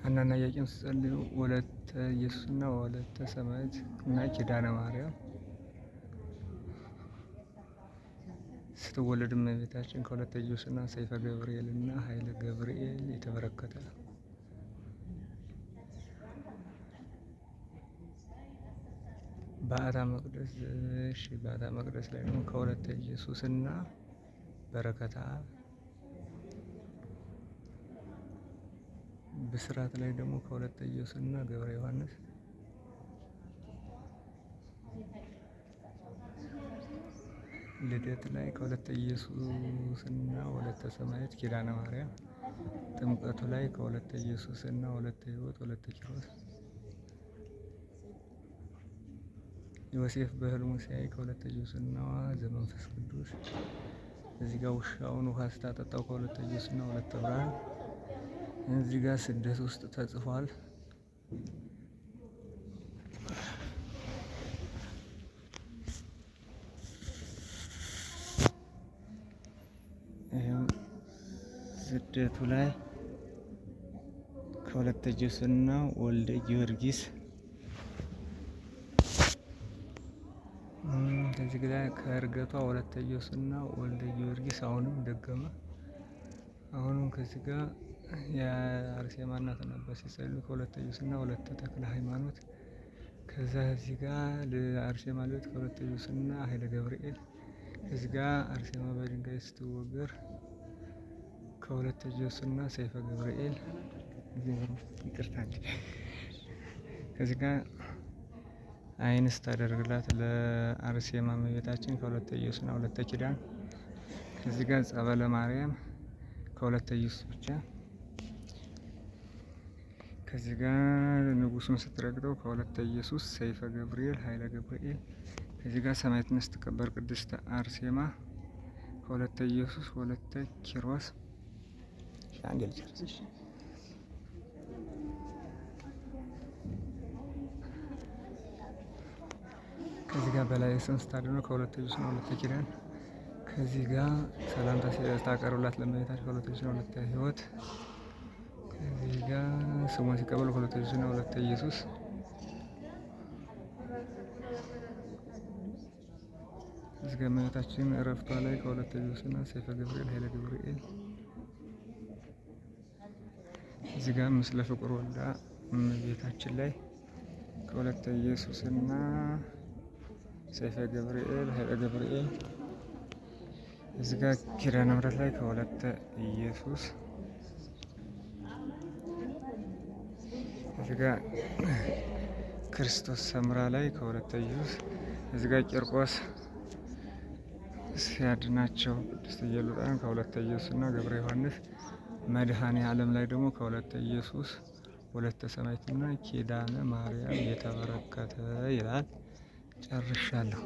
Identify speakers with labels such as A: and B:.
A: ሐናና ኢያቄም ሲጸልዩ ወለተ ኢየሱስና ወለተ ሰማዕት እና ኪዳነ ማርያም ስትወለድ እመቤታችን ከወለተ ኢየሱስና ሰይፈ ገብርኤልና ኃይለ ገብርኤል የተበረከተ ነው። በዓታ መቅደስ ላይ ደግሞ ከወለተ ኢየሱስና በረከተ አብ፣ ብስራት ላይ ደግሞ ከወለተ ኢየሱስና ገብረ ዮሐንስ፣ ልደት ላይ ከወለተ ኢየሱስና ወለተ ሰማዕት ኪዳነ ማርያም፣ ጥምቀቱ ላይ ከወለተ ኢየሱስና ወለተ ሕይወት ወለተ ኪሮስ፣ ዮሴፍ በሕልሙ ሲያይ ከወለተ ኢየሱስና ዘመንፈስ ቅዱስ፣ እዚህ ጋር ውሻውን ውሃ ስታጠጣው ከወለተ ኢየሱስና ወለተ ብርሃን፣ እዚህ ጋር ስደት ውስጥ ተጽፏል። ስደቱ ላይ ከወለተ ኢየሱስና ወልደ ጊዮርጊስ፣ ከዚህ ጋር ከእርገቷ ወለተ ኢየሱስና ወልደ ጊዮርጊስ አሁንም ደገመ። አሁንም ከዚህ ጋር የአርሴማ እናት ነበር ሲጸልዩ ከወለተ ኢየሱስና ወለተ ተክለ ሃይማኖት። ከዛ እዚህ ጋር አርሴማ ልደት ከወለተ ኢየሱስና ኃይለ ገብርኤል። ከዚህ ጋር አርሴማ በድንጋይ ስትወገር ከወለተ ኢየሱስና ሰይፈ ገብርኤል። ይቅርታ እንጂ ከዚህ ጋር አይን ስታደርግላት ለአርሴማ እመቤታችን ከወለተ ኢየሱስና ወለተ ኪዳን። ከዚህ ጋር ጸበለ ማርያም ከወለተ ኢየሱስ ብቻ። ከዚህ ጋር ንጉሱን ስትረግጠው ከወለተ ኢየሱስ ሰይፈ ገብርኤል ኃይለ ገብርኤል። ከዚህ ጋር ሰማዕትነት ስትቀበር ቅድስት አርሴማ ከወለተ ኢየሱስ ወለተ ኪሮስ። አንዴ ልጨርስ። ከዚህ ጋር በላይ ስም ስታድነው ከወለተ ኢየሱስና ወለተ ኪዳን። ከዚህ ጋር ሰላምታ ስታቀርብላት ለእመቤታችን ከወለተ ኢየሱስና ወለተ ሕይወት። ከዚህ ጋር ስሙን ሲቀበሉ ከወለተ ኢየሱስና ወለተ ኢየሱስ። እዚህ ጋር እመቤታችን እረፍቷ ላይ ከወለተ ኢየሱስና ሰይፈ ገብርኤል ኃይለ ገብርኤል። እዚህ ጋር ምስለ ፍቁር ወልዳ እመቤታችን ላይ ከወለተ ኢየሱስና ሰይፈ ገብርኤል ኃይለ ገብርኤል። እዚህ ጋር ኪዳነ ምሕረት ላይ ከወለተ ኢየሱስ። እዚህ ጋር ክርስቶስ ሰምራ ላይ ከወለተ ኢየሱስ። እዚህ ጋር ቂርቆስ ሲያድናቸው ቅድስት ኢየሉጣን ከወለተ ኢየሱስና ገብረ ዮሐንስ። መድኃኔ ዓለም ላይ ደግሞ ከወለተ ኢየሱስ ወለተ ሰማዕትና ኪዳነ ማርያም የተበረከተ ይላል። ጨርሻለሁ።